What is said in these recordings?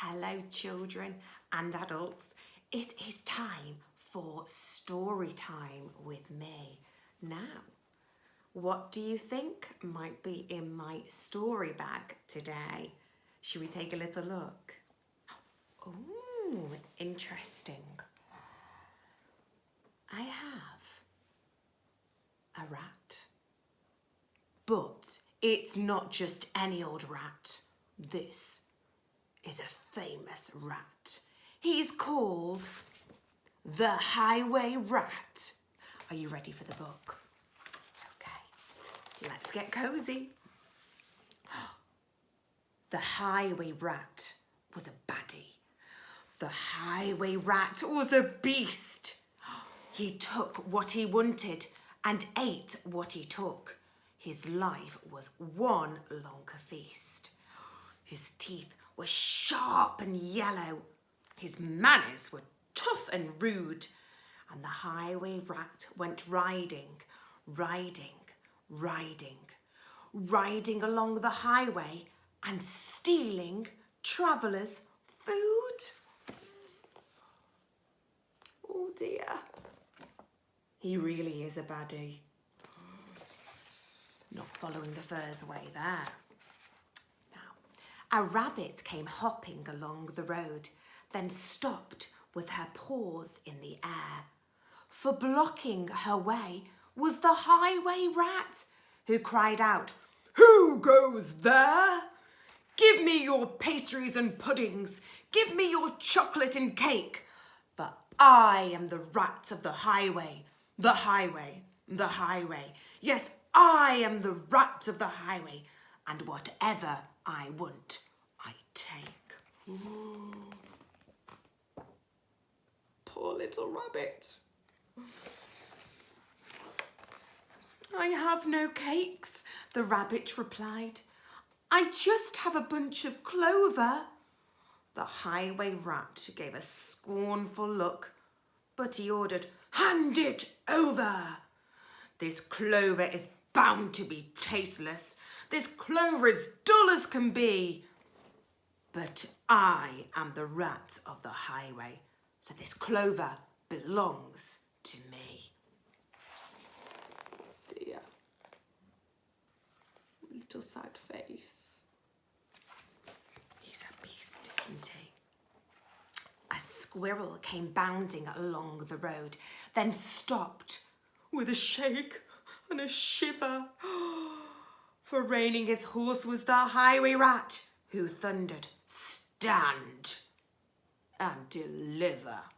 Hello children and adults, it is time for story time with me. Now, what do you think might be in my story bag today? Should we take a little look? Oh, interesting. I have a rat. But it's not just any old rat. This is a famous rat. He's called the Highway Rat. Are you ready for the book? Okay, let's get cozy. The Highway Rat was a baddie. The Highway Rat was a beast. He took what he wanted and ate what he took. His life was one long feast. His teeth were sharp and yellow. His manners were tough and rude. And the Highway Rat went riding along the highway and stealing travellers' food. Oh dear. He really is a baddie. Not following the fur's way there. Now, a rabbit came hopping along the road, then stopped with her paws in the air. For blocking her way was the Highway Rat, who cried out, "Who goes there? Give me your pastries and puddings. Give me your chocolate and cake. For I am the rat of the highway, the highway, the highway. Yes, I am the rat of the highway, and whatever I want, I take." Ooh. Poor little rabbit. "I have no cakes," the rabbit replied. "I just have a bunch of clover." The Highway Rat gave a scornful look, but he ordered, "Hand it over. This clover is bound to be tasteless. This clover is dull as can be. But I am the rat of the highway, so this clover belongs to me." Dear. Little sad face. He's a beast, isn't he? A squirrel came bounding along the road, then stopped with a shake and a shiver. For reining his horse was the Highway Rat, who thundered, "Stand and deliver.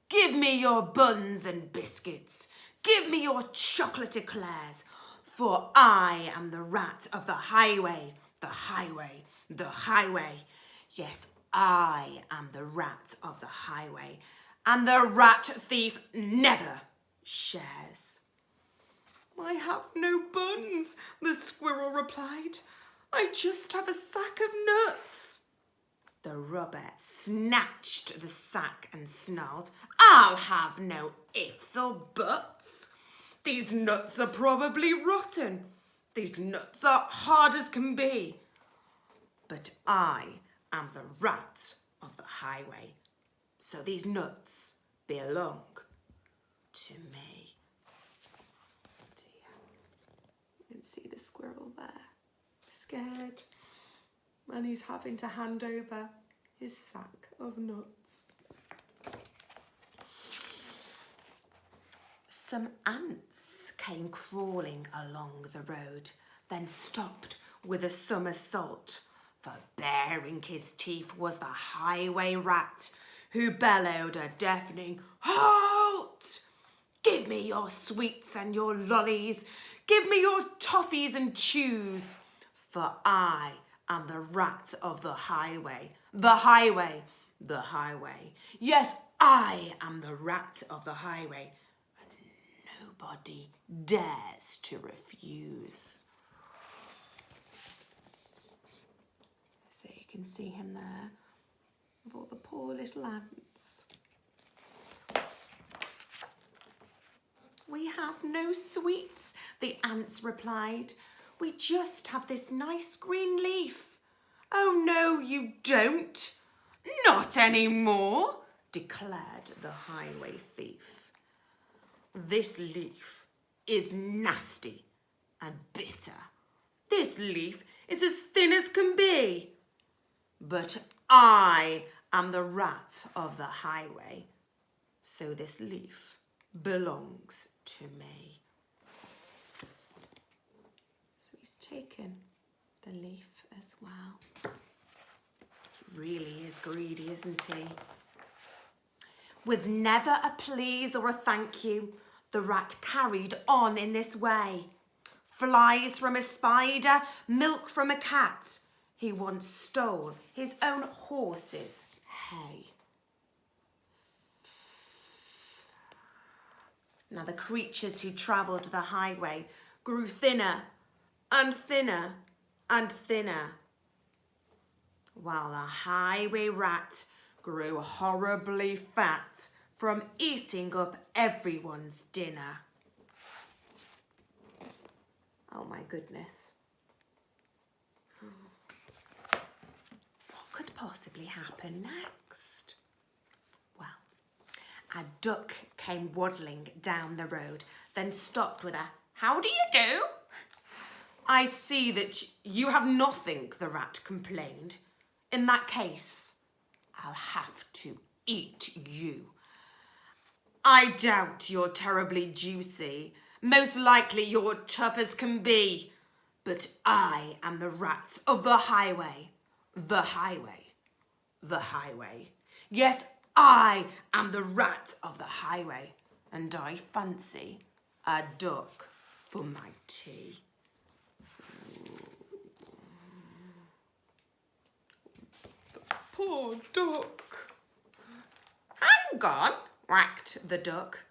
Give me your buns and biscuits. Give me your chocolate eclairs. For I am the rat of the highway, the highway, the highway. Yes, I am the rat of the highway, and the rat thief never shares." "I have no buns," the squirrel replied. "I just have a sack of nuts." The robber snatched the sack and snarled, "I'll have no ifs or buts. These nuts are probably rotten. These nuts are hard as can be. But I am the rat of the highway, so these nuts belong to me." Dear. You can see the squirrel there, scared, and he's having to hand over his sack of nuts. Some ants came crawling along the road, then stopped with a somersault. For baring his teeth was the Highway Rat, who bellowed a deafening, "Halt! Give me your sweets and your lollies. Give me your toffees and chews. For I am the rat of the highway, the highway, the highway. Yes, I am the rat of the highway, and nobody dares to refuse." So you can see him there with all the poor little ants. "We have no sweets," the ants replied. "We just have this nice green leaf." "Oh no, you don't," Not anymore, declared the highway thief. This leaf is nasty and bitter. This leaf is as thin as can be. But I am the rat of the highway, so this leaf belongs to me. So he's taken the leaf as well. He really is greedy, isn't he? With never a please or a thank you, the rat carried on in this way. Flies from a spider, milk from a cat. He once stole his own horse's hay. Now the creatures who travelled the highway grew thinner and thinner and thinner, while the highway rat grew horribly fat from eating up everyone's dinner. Oh my goodness. What could possibly happen next? Well, a duck came waddling down the road, then stopped with a, "How do you do?" "I see that you have nothing," the rat complained. "In that case, I'll have to eat you. I doubt you're terribly juicy. Most likely you're tough as can be. But I am the rat of the highway. The highway. The highway. Yes, I am the rat of the highway. And I fancy a duck for my tea." The poor duck. "Hang on," whacked the duck,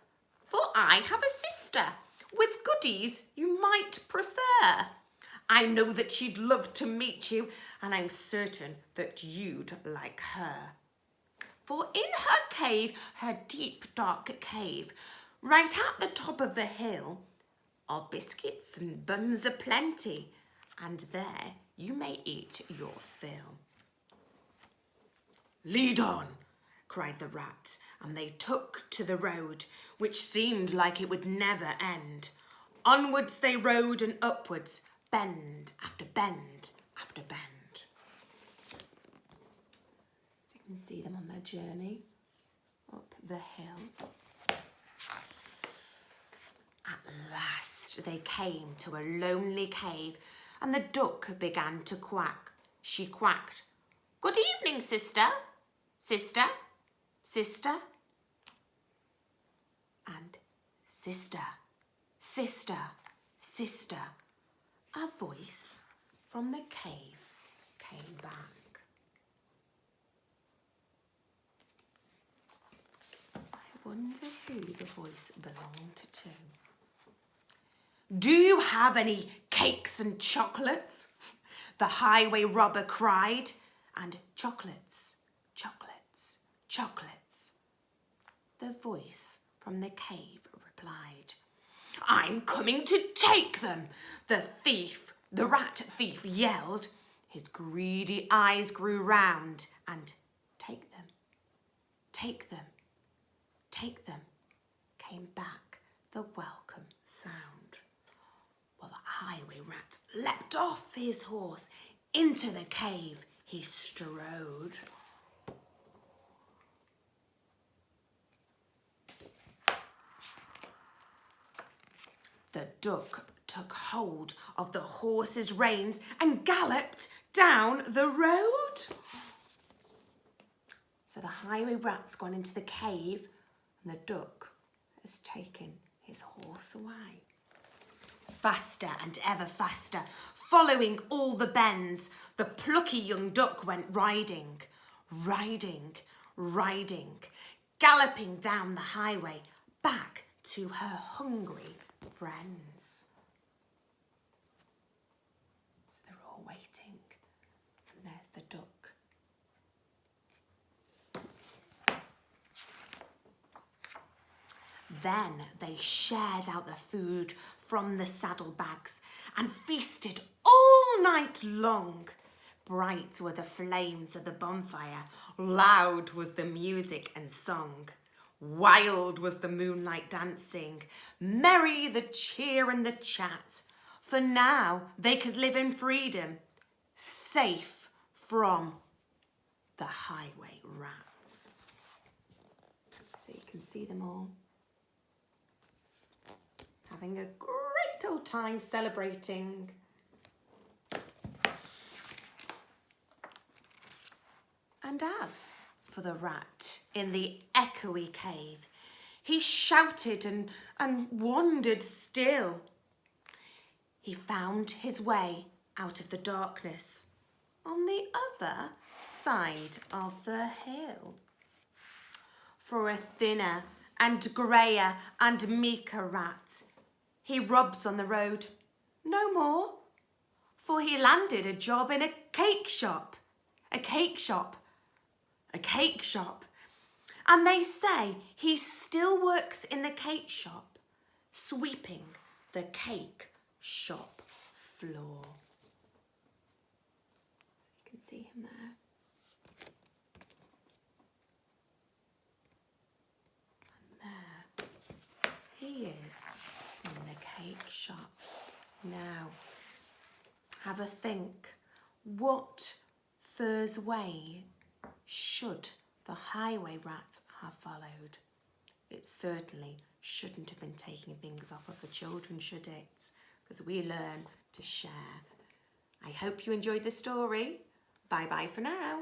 "for I have a sister with goodies you might prefer. I know that she'd love to meet you, and I'm certain that you'd like her. For in her cave, her deep, dark cave, right at the top of the hill, are biscuits and buns aplenty, and there you may eat your fill." "Lead on," cried the rat, and they took to the road, which seemed like it would never end. Onwards they rode and upwards, bend after bend after bend. So you can see them on their journey up the hill. At last they came to a lonely cave, and the duck began to quack. She quacked, "Good evening, sister, sister, sister." And sister, sister, sister, a voice from the cave came back. I wonder who the voice belonged to. "Do you have any cakes and chocolates?" the highway robber cried. And chocolates, chocolates, chocolates, the voice from the cave replied. "I'm coming to take them," the rat thief yelled. His greedy eyes grew round, and take them, take them, take them, came back the welcome sound. Well, the highway rat leapt off his horse. Into the cave he strode. The duck took hold of the horse's reins and galloped down the road. So the highway rat's gone into the cave, and the duck has taken his horse away. Faster and ever faster, following all the bends, the plucky young duck went riding, riding, riding, galloping down the highway back to her hungry friends. So they're all waiting, and there's the duck. Then they shared out the food from the saddlebags and feasted all night long. Bright were the flames of the bonfire, loud was the music and song. Wild was the moonlight dancing, merry the cheer and the chat, for now they could live in freedom, safe from the highway rats. So you can see them all having a great old time celebrating. And as for the rat in the echoey cave, he shouted and wandered still. He found his way out of the darkness on the other side of the hill. For a thinner and greyer and meeker rat, he robs on the road no more, for he landed a job in a cake shop. And they say he still works in the cake shop, sweeping the cake shop floor. You can see him there. And there he is in the cake shop. Now, have a think. What fur's way should the highway rat have followed? It certainly shouldn't have been taking things off of the children, should it? Because we learn to share. I hope you enjoyed the story. Bye bye for now.